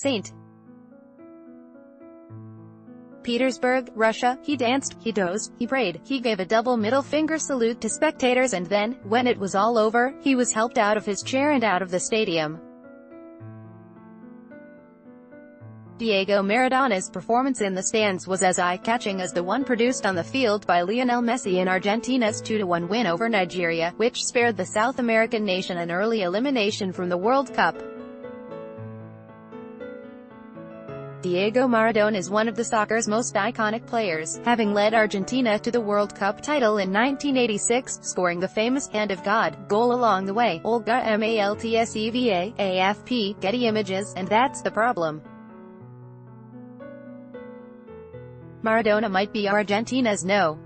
St. Petersburg, Russia. He danced, he dozed, he prayed, he gave a double middle finger salute to spectators, and then, when it was all over, he was helped out of his chair and out of the stadium. Diego Maradona's performance in the stands was as eye-catching as the one produced on the field by Lionel Messi in Argentina's 2-1 win over Nigeria, which spared the South American nation an early elimination from the World Cup. Diego Maradona is one of the soccer's most iconic players, having led Argentina to the World Cup title in 1986, scoring the famous "Hand of God" goal along the way. Olga Maltseva, AFP, Getty Images, and that's the problem. Maradona might be Argentina's no.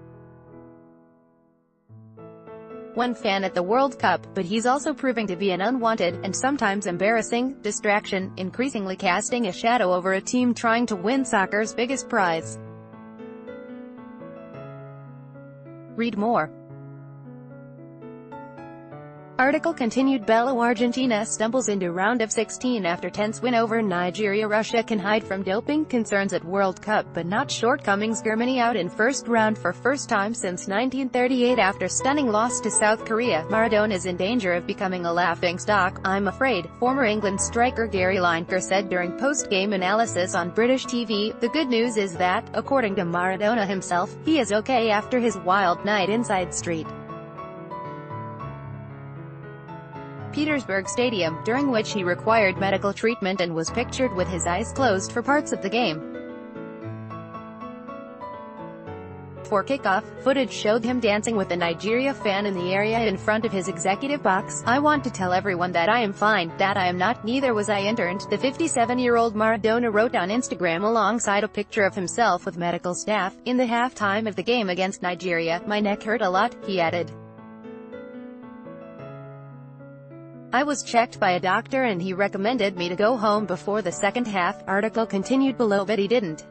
1 fan at the World Cup, but he's also proving to be an unwanted, and sometimes embarrassing, distraction, increasingly casting a shadow over a team trying to win soccer's biggest prize. Read more. Article continued. Bello Argentina stumbles into round of 16 after tense win over Nigeria. Russia can hide from doping concerns at World Cup but not shortcomings. Germany out in first round for first time since 1938 after stunning loss to South Korea. Maradona is in danger of becoming a laughingstock, I'm afraid, former England striker Gary Lineker said during post-game analysis on British TV. The good news is that, according to Maradona himself, he is okay after his wild night inside St. Petersburg Stadium, during which he required medical treatment and was pictured with his eyes closed for parts of the game. For kickoff, footage showed him dancing with a Nigeria fan in the area in front of his executive box. I want to tell everyone that I am fine, that I am not, neither was I interned, the 57-year-old Maradona wrote on Instagram alongside a picture of himself with medical staff. In the halftime of the game against Nigeria, my neck hurt a lot, he added. I was checked by a doctor and he recommended me to go home before the second half. Article continued below, but he didn't.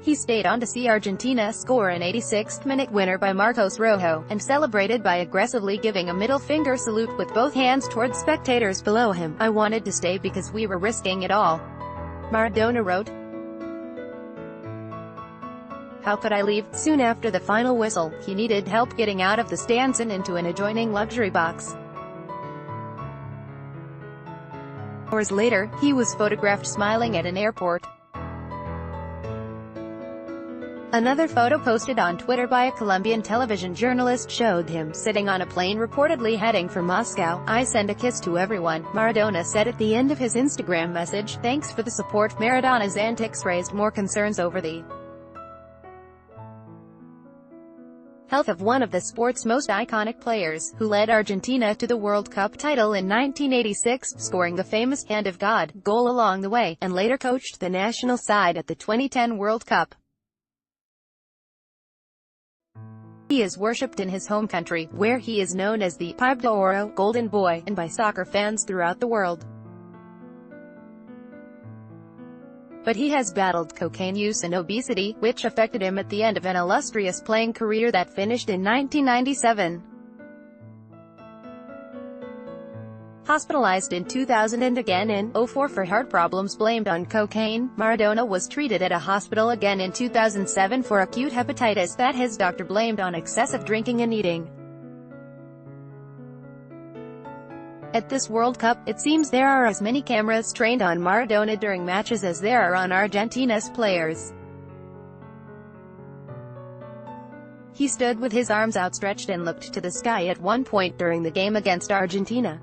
He stayed on to see Argentina score an 86th-minute winner by Marcos Rojo, and celebrated by aggressively giving a middle finger salute with both hands towards spectators below him. I wanted to stay because we were risking it all, Maradona wrote. How could I leave? Soon after the final whistle, he needed help getting out of the stands and into an adjoining luxury box. Hours later, he was photographed smiling at an airport. Another photo posted on Twitter by a Colombian television journalist showed him sitting on a plane reportedly heading for Moscow. I send a kiss to everyone, Maradona said at the end of his Instagram message. Thanks for the support. Maradona's antics raised more concerns over the health of one of the sport's most iconic players, who led Argentina to the World Cup title in 1986, scoring the famous "Hand of God" goal along the way, and later coached the national side at the 2010 World Cup. He is worshipped in his home country, where he is known as the Pibe de Oro, Golden Boy, and by soccer fans throughout the world. But he has battled cocaine use and obesity, which affected him at the end of an illustrious playing career that finished in 1997. Hospitalized in 2000 and again in 2004 for heart problems blamed on cocaine, Maradona was treated at a hospital again in 2007 for acute hepatitis that his doctor blamed on excessive drinking and eating. At this World Cup, it seems there are as many cameras trained on Maradona during matches as there are on Argentina's players. He stood with his arms outstretched and looked to the sky at one point during the game against Argentina.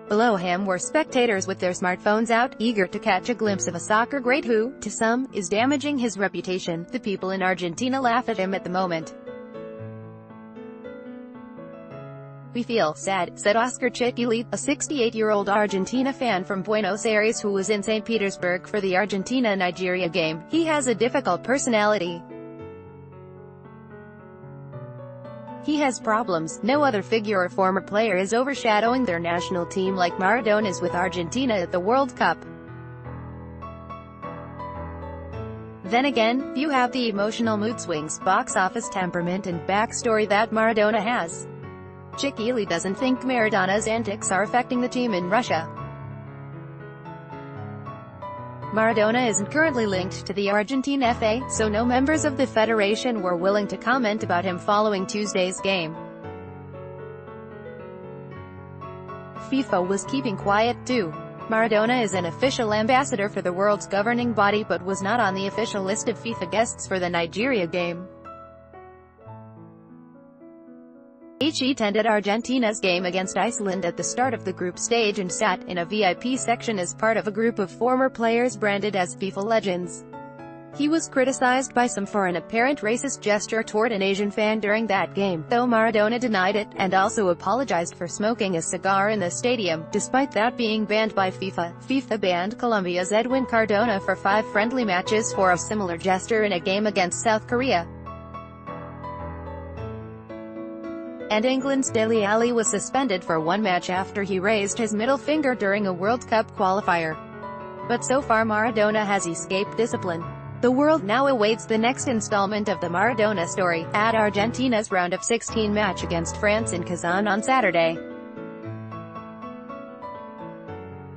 Below him were spectators with their smartphones out, eager to catch a glimpse of a soccer great who, to some, is damaging his reputation. The people in Argentina laugh at him at the moment. We feel sad, said Oscar Chiquili, a 68-year-old Argentina fan from Buenos Aires who was in St. Petersburg for the Argentina-Nigeria game. He has a difficult personality. He has problems. No other figure or former player is overshadowing their national team like Maradona is with Argentina at the World Cup. Then again, few have the emotional mood swings, box office temperament and backstory that Maradona has. Chiquili doesn't think Maradona's antics are affecting the team in Russia. Maradona isn't currently linked to the Argentine FA, so no members of the federation were willing to comment about him following Tuesday's game. FIFA was keeping quiet too. Maradona is an official ambassador for the world's governing body but was not on the official list of FIFA guests for the Nigeria game. He attended Argentina's game against Iceland at the start of the group stage and sat in a VIP section as part of a group of former players branded as FIFA legends. He was criticized by some for an apparent racist gesture toward an Asian fan during that game, though Maradona denied it, and also apologized for smoking a cigar in the stadium, despite that being banned by FIFA. FIFA banned Colombia's Edwin Cardona for 5 friendly matches for a similar gesture in a game against South Korea. And England's Dele Alli was suspended for 1 match after he raised his middle finger during a World Cup qualifier. But so far Maradona has escaped discipline. The world now awaits the next installment of the Maradona story, at Argentina's round of 16 match against France in Kazan on Saturday.